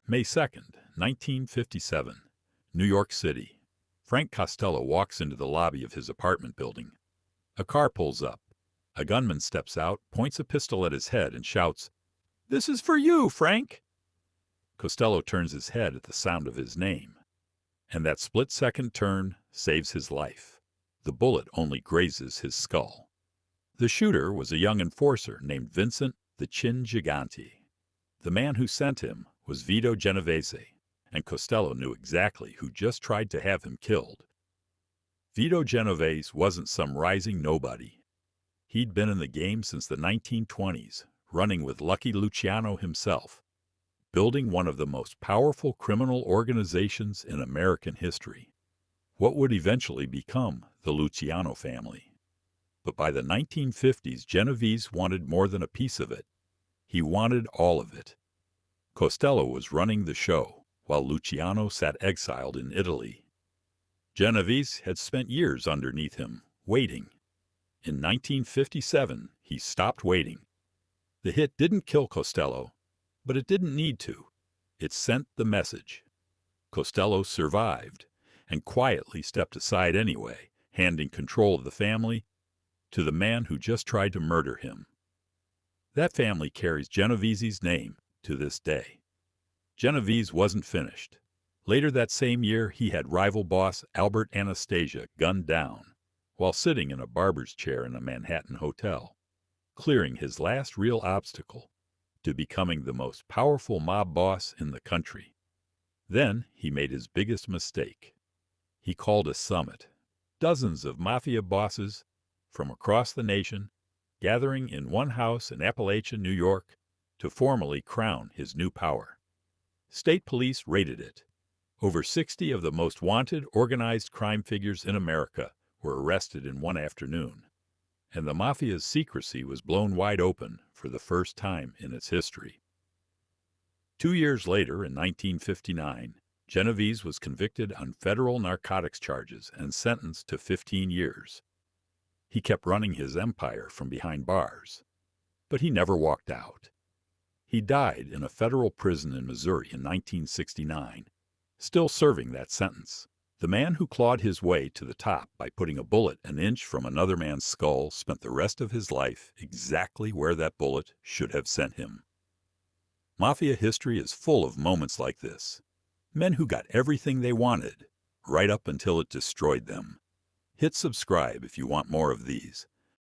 May 2nd, 1957, New York City. Frank Costello walks into the lobby of his apartment building. A car pulls up. A gunman steps out, points a pistol at his head, and shouts, "This is for you, Frank!" Costello turns his head at the sound of his name, and that split-second turn saves his life. The bullet only grazes his skull. The shooter was a young enforcer named Vincent the Chin Gigante. The man who sent him was Vito Genovese, and Costello knew exactly who just tried to have him killed. Vito Genovese wasn't some rising nobody. He'd been in the game since the 1920s, running with Lucky Luciano himself, building one of the most powerful criminal organizations in American history. What would eventually become the Luciano family. But by the 1950s, Genovese wanted more than a piece of it. He wanted all of it. Costello was running the show, while Luciano sat exiled in Italy. Genovese had spent years underneath him, waiting. In 1957, he stopped waiting. The hit didn't kill Costello, but it didn't need to. It sent the message. Costello survived, and quietly stepped aside anyway, handing control of the family to the man who just tried to murder him. That family carries Genovese's name to this day. Genovese wasn't finished. Later that same year, he had rival boss Albert Anastasia gunned down while sitting in a barber's chair in a Manhattan hotel, clearing his last real obstacle to becoming the most powerful mob boss in the country. Then he made his biggest mistake. He called a summit. Dozens of mafia bosses from across the nation gathering in one house in Appalachia, New York, to formally crown his new power. State police raided it. Over 60 of the most wanted organized crime figures in America were arrested in one afternoon, and the mafia's secrecy was blown wide open for the first time in its history. 2 years later, in 1959, Genovese was convicted on federal narcotics charges and sentenced to 15 years. He kept running his empire from behind bars, but he never walked out. He died in a federal prison in Missouri in 1969, still serving that sentence. The man who clawed his way to the top by putting a bullet an inch from another man's skull spent the rest of his life exactly where that bullet should have sent him. Mafia history is full of moments like this. Men who got everything they wanted, right up until it destroyed them. Hit subscribe if you want more of these.